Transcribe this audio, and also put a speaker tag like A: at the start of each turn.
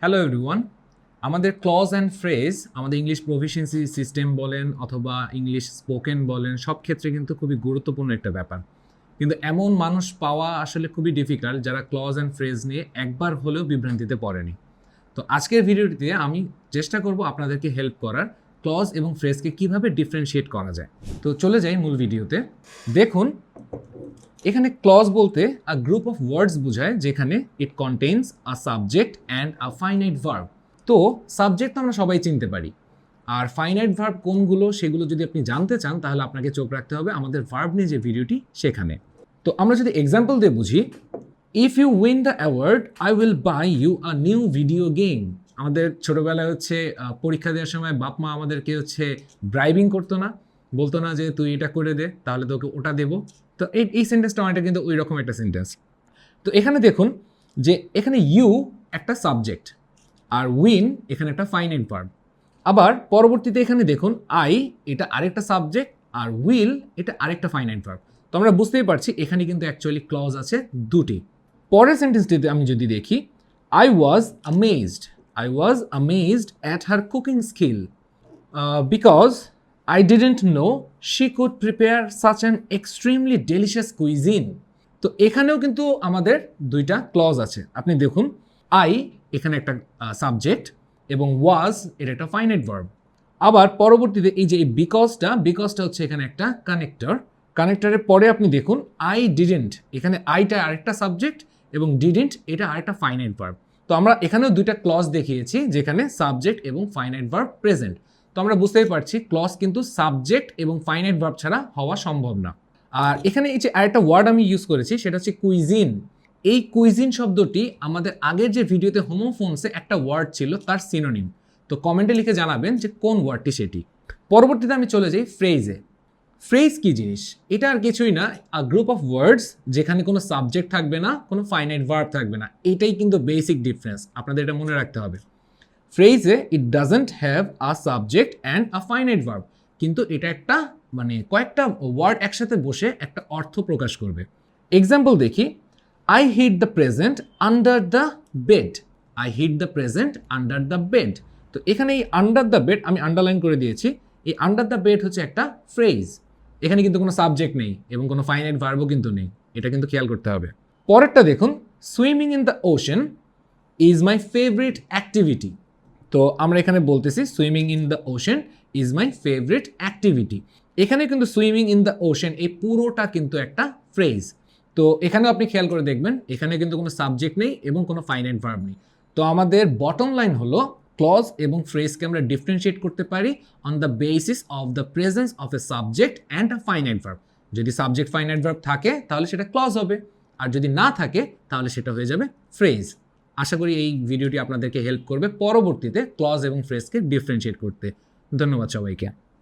A: Hello everyone, আমাদের clause and phrase আমাদের English proficiency system বলেন অথবা ইংলিশ স্পোকেন বলেন সব ক্ষেত্রে কিন্তু খুবই গুরুত্বপূর্ণ একটা ব্যাপার। কিন্তু এমন মানুষ পাওয়া আসলে খুবই ডিফিকাল্ট যারা ক্লজ অ্যান্ড ফ্রেজ নিয়ে একবার হলেও বিভ্রান্তিতে পড়েনি। তো আজকের ভিডিওটিতে আমি চেষ্টা করব আপনাদেরকে হেল্প করার ক্লজ এবং ফ্রেজকে কিভাবে ডিফারেন্সিয়েট করা যায়। তো চলে যাই মূল ভিডিওতে। দেখুন, এখানে ক্লজ বলতে আ গ্রুপ অফ ওয়ার্ডস বোঝায় যেখানে it contains a subject and a finite verb. তো সাবজেক্ট তো আমরা সবাই চিনতে পারি, আর ফাইনাইট ভার্ব কোনগুলো সেগুলো যদি আপনি জানতে চান তাহলে আপনাকে চোখ রাখতে হবে আমাদের ভার্ব নিয়ে যে ভিডিওটি সেখানে। তো আমরা যদি এক্সাম্পল দিয়ে বুঝি, if you win the award I will buy you a new video game. আমাদের ছোটোবেলায় পরীক্ষা দেওয়ার সময় বাপ মা আমাদেরকে ব্রাইবিং করতো না, বলতো না যে তুই এটা করে দে তাহলে তোকে ওটা দেবো। তো এই সেন্টেন্সটা অনেকটা কিন্তু ওই রকম একটা সেন্টেন্স। তো এখানে দেখুন যে এখানে ইউ একটা সাবজেক্ট আর উইন এখানে একটা ফাইনাইট ভার্ব। আবার পরবর্তীতে এখানে দেখুন আই এটা আরেকটা সাবজেক্ট আর উইল এটা আরেকটা ফাইনাইট ভার্ব। তো আমরা বুঝতেই পারছি এখানে কিন্তু অ্যাকচুয়ালি ক্লজ আছে দুটি। পরের সেন্টেন্সটিতে আমি যদি দেখি, I was amazed at her cooking skill because I didn't know she could prepare such an extremely delicious cuisine. তো এখানেও কিন্তু আমাদের দুইটা ক্লজ আছে। আপনি দেখুন, আই এখানে একটা সাবজেক্ট এবং ওয়াজ এটা একটা ফাইনাইট ভার্ব। আবার পরবর্তীতে এই যে এই বিকজটা হচ্ছে এখানে একটা কানেক্টরের পরে আপনি দেখুন আই ডিডেন্ট, এখানে আইটা আরেকটা সাবজেক্ট এবং ডিডেন্ট এটা আরেকটা ফাইনাইট ভার্ব। তো আমরা এখানেও দুইটা ক্লজ দেখিয়েছি যেখানে সাবজেক্ট এবং ফাইনাইট ভার্ব প্রেজেন্ট। তো আমরা বুঝতেই পারছি ক্লজ কিন্তু সাবজেক্ট এবং ফাইনাইট ভার্ব ছাড়া হওয়া সম্ভব না। আর এখানে এই যে আরেকটা ওয়ার্ড আমি ইউজ করেছি সেটা হচ্ছে কুইজিন। এই কুইজিন শব্দটি আমাদের আগের যে ভিডিওতে হোমোফোনসে একটা ওয়ার্ড ছিল তার সিনোনিম। তো কমেন্টে লিখে জানাবেন যে কোন ওয়ার্ডটি সেটি। পরবর্তীতে আমি চলে যাই ফ্রেজে। ফ্রেজ কি জিনিস? এটা আর কিছুই না, আ গ্রুপ অফ ওয়ার্ডস যেখানে কোনো সাবজেক্ট থাকবে না, কোনো ফাইনাইট ভার্ব থাকবে না। এটাই কিন্তু বেসিক ডিফারেন্স, আপনাদের এটা মনে রাখতে হবে। ফ্রেজে it doesn't have a subject and a finite verb, কিন্তু এটা একটা কয়েকটা ওয়ার্ড একসাথে বসে একটা অর্থ প্রকাশ করবে। এক্সাম্পল দেখি, I hid the present under the bed. তো এখানে এই আন্ডার দ্য বেড আমি আন্ডারলাইন করে দিয়েছি। এই আন্ডার দ্য বেড হচ্ছে একটা ফ্রেজ। এখানে কিন্তু কোনো সাবজেক্ট নেই এবং কোনো ফাইনাইট ভার্বও কিন্তু নেই, এটা কিন্তু খেয়াল করতে হবে। পরেরটা দেখুন, swimming in the ocean is my favourite activity. তো আমরা এখানে বলতেছি swimming in the ocean is my favourite activity. এখানে কিন্তু সুইমিং ইন দ্য ওশেন এই পুরোটা কিন্তু একটা ফ্রেজ। তো এখানেও আপনি খেয়াল করে দেখবেন এখানে কিন্তু কোনো সাবজেক্ট নেই এবং কোনো ফাইনাইট ভার্ব নেই। তো আমাদের বটম লাইন হলো ক্লজ এবং ফ্রেজকে আমরা ডিফারেন্সিয়েট করতে পারি on the basis of the presence of A subject and a finite verb. যদি সাবজেক্ট ফাইনাইট ভার্ব থাকে তাহলে সেটা ক্লজ হবে, আর যদি না থাকে তাহলে সেটা হয়ে যাবে ফ্রেজ। আশা করি এই ভিডিওটি আপনাদেরকে হেল্প করবে পরবর্তীতে ক্লজ এবং ফ্রেজকে ডিফারেন্সিয়েট করতে। ধন্যবাদ সবাইকে।